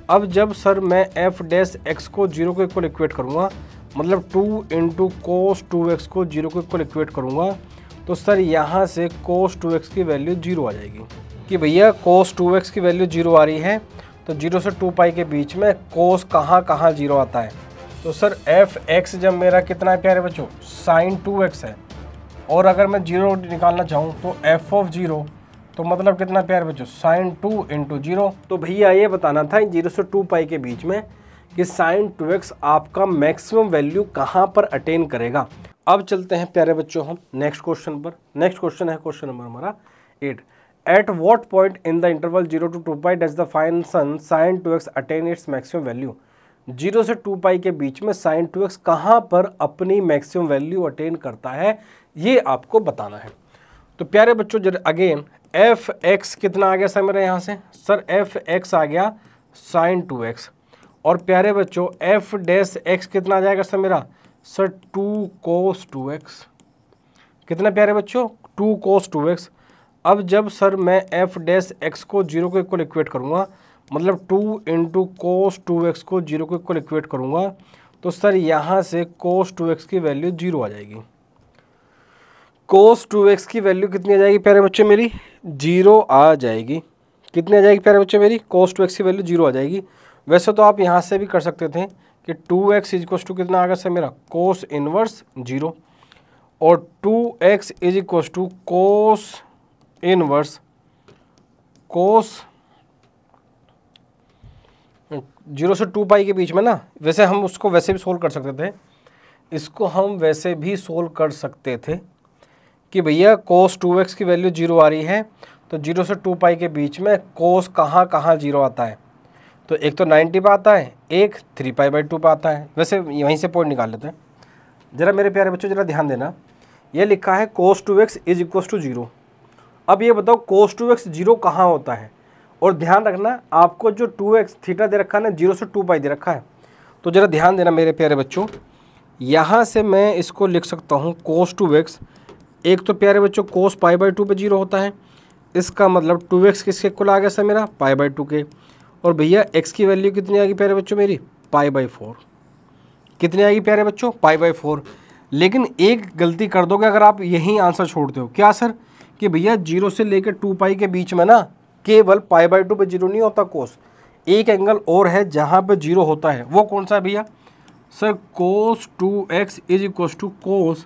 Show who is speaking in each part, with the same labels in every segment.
Speaker 1: अब जब सर मैं एफ डैश एक्स को जीरो के इक्वल इक्वेट करूँगा, मतलब 2 इंटू कोस 2x को जीरो के इक्वल इक्वेट करूँगा, तो सर यहाँ से कोस 2x की वैल्यू जीरो आ जाएगी कि भैया कोस 2x की वैल्यू जीरो आ रही है, तो जीरो से 2 पाई के बीच में कोस कहाँ कहाँ जीरो आता है। तो सर एफ एक्स जब मेरा कितना है प्यारे बच्चों, साइन 2x है, और अगर मैं जीरो निकालना चाहूँ तो एफ ऑफ जीरो, तो मतलब कितना प्यारे बच्चों, साइन 2 इंटू जीरो। तो भैया ये बताना था जीरो से 2 पाई के बीच में कि साइन 2x आपका मैक्सिमम वैल्यू कहाँ पर अटेन करेगा। अब चलते हैं प्यारे बच्चों हम नेक्स्ट क्वेश्चन पर। नेक्स्ट क्वेश्चन है क्वेश्चन नंबर हमारा 8। At what point in the interval 0 to 2 pi does the function sine 2x attain its maximum value. 0 से 2 पाई के बीच में साइन 2x कहाँ पर अपनी मैक्सिमम वैल्यू अटेन करता है, ये आपको बताना है। तो प्यारे बच्चों अगेन एफ एक्स कितना आ गया सर मेरा यहाँ से, सर एफ एक्स आ गया साइन 2x, और प्यारे बच्चों एफ डैश एक्स कितना आ जाएगा सर मेरा, सर 2 कोस 2x। कितना प्यारे बच्चों, 2 कोस 2x। अब जब सर मैं एफ डैश एक्स को जीरो के इक्वल इक्वेट करूँगा, मतलब 2 इंटू कोस 2x को जीरो के इक्वल इक्वेट करूँगा, तो सर यहाँ से कोस 2x की वैल्यू जीरो आ जाएगी। कोस 2x की वैल्यू कितनी आ जाएगी प्यारे बच्चों मेरी, जीरो आ जाएगी। कितनी आ जाएगी प्यारे बच्चों मेरी, कोस 2x की वैल्यू जीरो आ जाएगी। वैसे तो आप यहाँ से भी कर सकते थे कि 2x इज इक्वल टू कितना आ गया सर मेरा, कोस इनवर्स जीरो, और 2x is equal to cos inverse cos 0 से 2 पाई के बीच में ना। वैसे हम उसको वैसे भी सोल्व कर सकते थे, इसको हम वैसे भी सोल्व कर सकते थे कि भैया कोस 2x की वैल्यू जीरो आ रही है, तो 0 से 2 पाई के बीच में कोस कहाँ कहाँ जीरो आता है, तो एक तो 90 पे आता है, एक 3 पाई बाई 2 पे आता है। वैसे यहीं से पॉइंट निकाल लेते हैं। ज़रा मेरे प्यारे बच्चों ज़रा ध्यान देना, ये लिखा है cos 2x is equal to zero. अब ये बताओ कोस 2x जीरो कहाँ होता है, और ध्यान रखना आपको जो 2x थीटा दे रखा है ना, 0 से 2 पाई दे रखा है। तो ज़रा ध्यान देना मेरे प्यारे बच्चों, यहाँ से मैं इसको लिख सकता हूँ कोस 2x, एक तो प्यारे बच्चों कोस पाई बाई 2 पे जीरो होता है, इसका मतलब 2x किसके इक्वल आ गया सर मेरा, पाई बाई 2 के। और भैया x की वैल्यू कितनी आएगी प्यारे बच्चों मेरी, पाई बाई 4। कितनी आएगी प्यारे बच्चों, पाई बाई 4। लेकिन एक गलती कर दोगे अगर आप यही आंसर छोड़ते हो, क्या सर, कि भैया 0 से लेकर 2 पाई के बीच में ना केवल पाई बाई 2 पे जीरो नहीं होता कोस, एक एंगल और है जहाँ पे जीरो होता है, वो कौन सा है भैया, sir cos 2x is equal to cos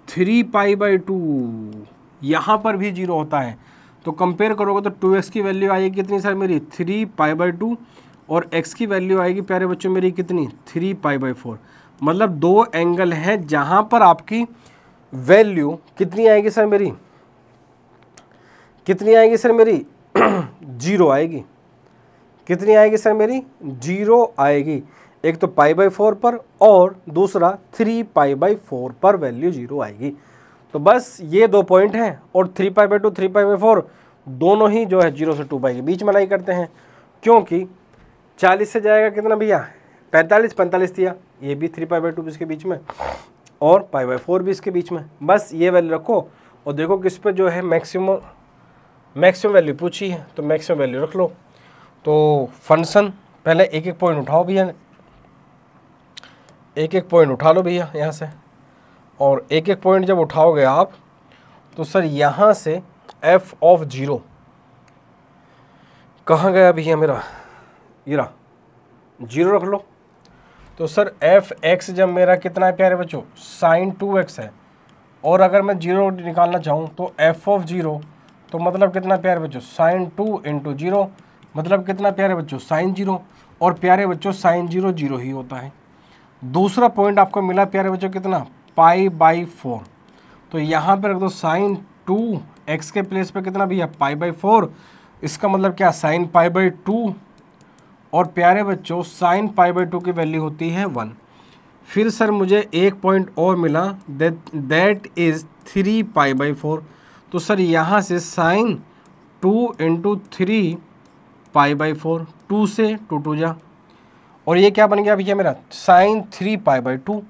Speaker 1: 3 pi by 2, यहाँ पर भी जीरो होता है। तो कंपेयर करोगे तो 2x की वैल्यू आएगी कितनी सर मेरी, 3 पाई बाई 2, और x की वैल्यू आएगी प्यारे बच्चों मेरी कितनी, 3 पाई बाई 4। मतलब दो एंगल हैं जहाँ पर आपकी वैल्यू कितनी आएगी सर मेरी, कितनी आएगी सर मेरी जीरो आएगी। कितनी आएगी सर मेरी, जीरो आएगी। एक तो पाई बाई 4 पर और दूसरा 3 पाई बाई 4 पर वैल्यू जीरो आएगी। तो बस ये दो पॉइंट हैं, और 3 पाई बाई 2 3 पाई बाई 4 दोनों ही जो है 0 से 2 पाई के बीच में लाई करते हैं, क्योंकि 40 से जाएगा कितना भैया, 45, 45 दिया, ये भी 3 पाई बाई 2 इसके बीच में, और पाई बाई 4 भी इसके बीच में। बस ये वैल्यू रखो और देखो किस पे जो है मैक्सिमम वैल्यू पूछी है, तो मैक्सिमम वैल्यू रख लो। तो फंक्शन पहले एक एक पॉइंट उठाओ भैया, एक एक पॉइंट उठा लो भैया यहाँ से, और एक एक पॉइंट जब उठाओगे आप तो सर यहाँ से f ऑफ जीरो कहाँ गया भैया मेरा, ये रहा, जीरो रख लो। तो सर एफ एक्स जब मेरा कितना है प्यारे बच्चों, साइन 2x है, और अगर मैं जीरो निकालना चाहूँ तो एफ ऑफ जीरो, तो मतलब कितना प्यारे बच्चों, साइन 2 इंटू जीरो, मतलब कितना प्यारे बच्चों, साइन जीरो। और प्यारे बच्चों साइन जीरो जीरो ही होता है। दूसरा पॉइंट आपको मिला प्यारे बच्चों कितना, पाई बाई 4। तो यहाँ पर रख दो साइन 2x के प्लेस पे कितना भैया, पाई बाई 4। इसका मतलब क्या, साइन पाई बाई 2, और प्यारे बच्चों साइन पाई बाई 2 की वैल्यू होती है 1। फिर सर मुझे एक पॉइंट और मिला, दैट इज़ 3 पाई बाई 4। तो सर यहाँ से साइन 2 इंटू 3 पाई बाई 4, 2 से 2 जा, और ये क्या बन गया भैया मेरा, साइन 3 पाई बाई 2।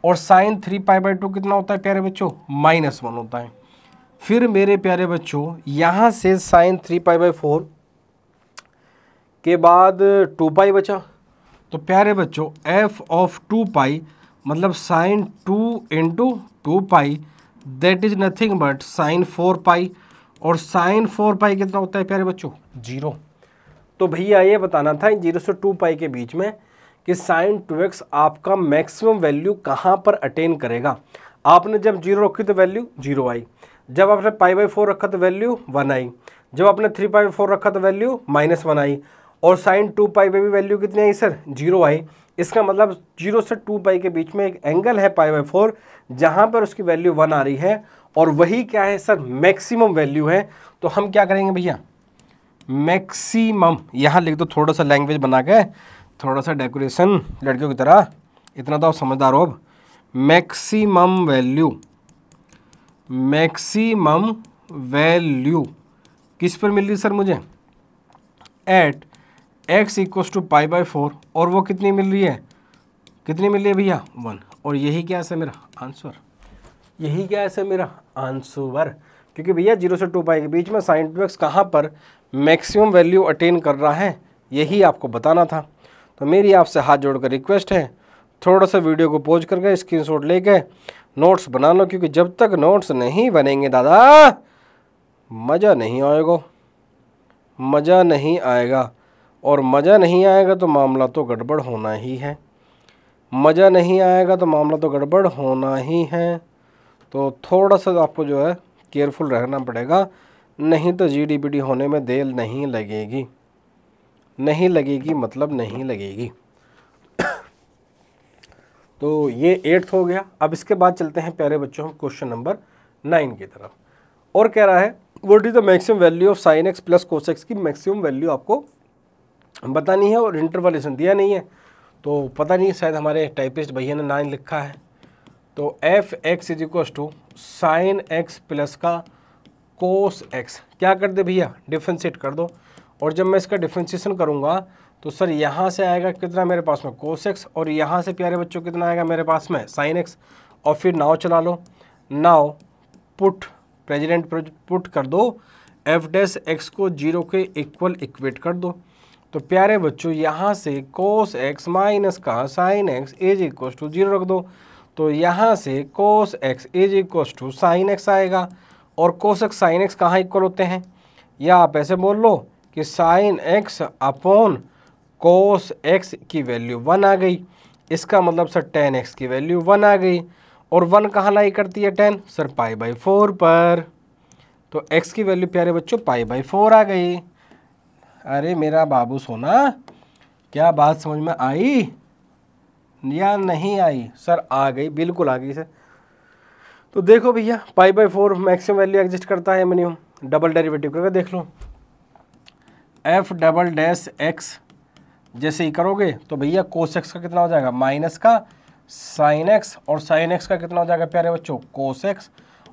Speaker 1: और साइन 3 पाई बाई 2 कितना होता है प्यारे बच्चों, -1 होता है। फिर मेरे प्यारे बच्चों यहाँ से साइन 3 पाई बाई 4 के बाद 2 पाई बचा। तो प्यारे बच्चों एफ ऑफ 2 पाई मतलब sine 2 into 2 pi that is nothing but sine 4 pi. और साइन 4 पाई कितना होता है प्यारे बच्चों? 0। तो भैया ये बताना था 0 से 2 पाई के बीच में कि साइन 2x आपका मैक्सिमम वैल्यू कहाँ पर अटेन करेगा। आपने जब 0 रखी तो वैल्यू 0 आई, जब आपने π/4 रखा तो वैल्यू 1 आई, जब आपने 3π/4 रखा तो वैल्यू -1 आई, और साइन 2 पाई पे भी वैल्यू कितनी आई सर? 0 आई। इसका मतलब 0 से 2 पाई के बीच में एक एंगल है π/4 जहाँ पर उसकी वैल्यू 1 आ रही है, और वही क्या है सर? मैक्सिमम वैल्यू है। तो हम क्या करेंगे भैया? मैक्सिमम यहाँ लिख दो, थोड़ा सा लैंग्वेज बना के, थोड़ा सा डेकोरेशन लड़कियों की तरह, इतना तो आप समझदार हो। अब मैक्सिमम वैल्यू किस पर मिल रही सर मुझे? एट x इक्वल्स टू π/4, और वो कितनी मिल रही है? कितनी मिल रही है भैया? 1। और यही क्या है सर मेरा आंसर? यही क्या है सर मेरा आंसर? क्योंकि भैया 0 से 2 पाई के बीच में साइन 2x कहाँ पर मैक्सिमम वैल्यू अटेन कर रहा है, यही आपको बताना था। तो मेरी आपसे हाथ जोड़कर रिक्वेस्ट है, थोड़ा सा वीडियो को पॉज करके स्क्रीनशॉट लेके नोट्स बना लो, क्योंकि जब तक नोट्स नहीं बनेंगे दादा मज़ा नहीं आएगा, मज़ा नहीं आएगा। और मज़ा नहीं आएगा तो मामला तो गड़बड़ होना ही है, मज़ा नहीं आएगा तो मामला तो गड़बड़ होना ही है। तो थोड़ा सा आपको जो है केयरफुल रहना पड़ेगा, नहीं तो GDPT होने में देर नहीं लगेगी, नहीं लगेगी मतलब नहीं लगेगी। तो ये 8th हो गया। अब इसके बाद चलते हैं प्यारे बच्चों हम क्वेश्चन नंबर 9 की तरफ। और कह रहा है what is the maximum value of sine x plus cos x की मैक्सिमम वैल्यू आपको बतानी है, और इंटरवलेशन दिया नहीं है तो पता नहीं, शायद हमारे टाइपिस्ट भैया ने 9 लिखा है। तो F X is equal to sine x plus का कोस x, क्या कर दे भैया? डिफ्रेंशिएट कर दो। और जब मैं इसका डिफ्रेंशिएशन करूँगा तो सर यहाँ से आएगा कितना मेरे पास में? कोस x, और यहाँ से प्यारे बच्चों कितना आएगा मेरे पास में? Sine x। और फिर नाव चला लो, नाव पुट प्रेसिडेंट पुट कर दो, एफ डैश एक्स को 0 के इक्वल इक्वेट कर दो। तो प्यारे बच्चों यहाँ से कोस x माइनस का sine x is equal to 0 रख दो। तो यहाँ से cos x is equal to sine x आएगा, और कोस x साइन x कहाँ इक्वल होते हैं? या आप ऐसे बोल लो कि sine x upon cos x की वैल्यू 1 आ गई। इसका मतलब सर tan x की वैल्यू 1 आ गई, और 1 कहाँ लाई करती है tan? सर π/4 पर। तो x की वैल्यू प्यारे बच्चों π/4 आ गई। अरे मेरा बाबू सोना, क्या बात समझ में आई या नहीं आई? सर आ गई, बिल्कुल आ गई सर। तो देखो भैया π/4 मैक्सिमम वैल्यू एग्जिस्ट करता है मिनिमम, डबल डेरिवेटिव करके देख लो। एफ डबल डैश एक्स जैसे ही करोगे तो भैया कोस एक्स का कितना हो जाएगा? माइनस का साइन एक्स, और साइन एक्स का कितना हो जाएगा प्यारे बच्चों? Cos x.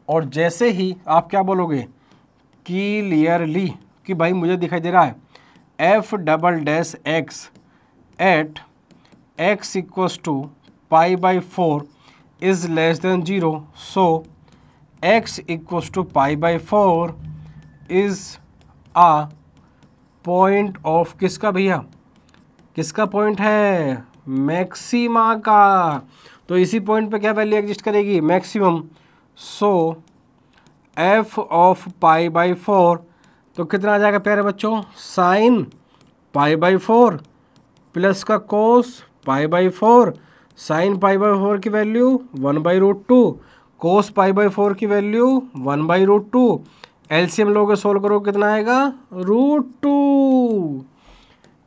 Speaker 1: और जैसे ही आप क्या बोलोगे क्लियरली कि भाई मुझे दिखाई दे रहा है f double dash x at x equals to π/4 is less than 0, so x equals to π/4 is a point of किसका भैया? किसका पॉइंट है? मैक्सिमा का। तो इसी पॉइंट पे क्या वैल्यू एग्जिस्ट करेगी? मैक्सिमम। सो एफ ऑफ π/4 तो कितना आ जाएगा प्यारे बच्चों? साइन π/4 प्लस का कोस π/4, साइन π/4 की वैल्यू 1/√2, कोस π/4 की वैल्यू 1/√2। एलसीएम लोगे सोल्व करो कितना आएगा? √2।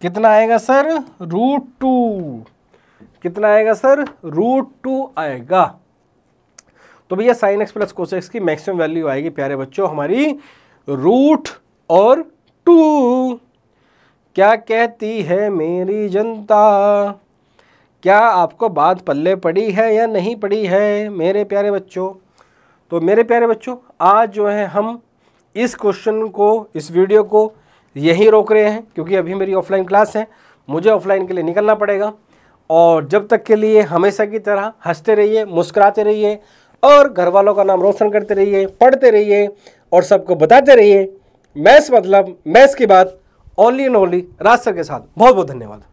Speaker 1: कितना आएगा सर? √2। कितना आएगा सर? √2 आएगा। तो भैया sine x plus cos x की मैक्सिमम वैल्यू आएगी प्यारे बच्चों हमारी √2। क्या कहती है मेरी जनता? क्या आपको बात पल्ले पड़ी है या नहीं पड़ी है मेरे प्यारे बच्चों? तो मेरे प्यारे बच्चों आज जो है हम इस क्वेश्चन को, इस वीडियो को यहीं रोक रहे हैं, क्योंकि अभी मेरी ऑफलाइन क्लास है, मुझे ऑफलाइन के लिए निकलना पड़ेगा। और जब तक के लिए हमेशा की तरह हंसते रहिए, मुस्कुराते रहिए, और घर वालों का नाम रोशन करते रहिए, पढ़ते रहिए, और सबको बताते रहिए मैथ्स मतलब मैथ्स की बात only and only Raj sir के साथ। बहुत बहुत धन्यवाद।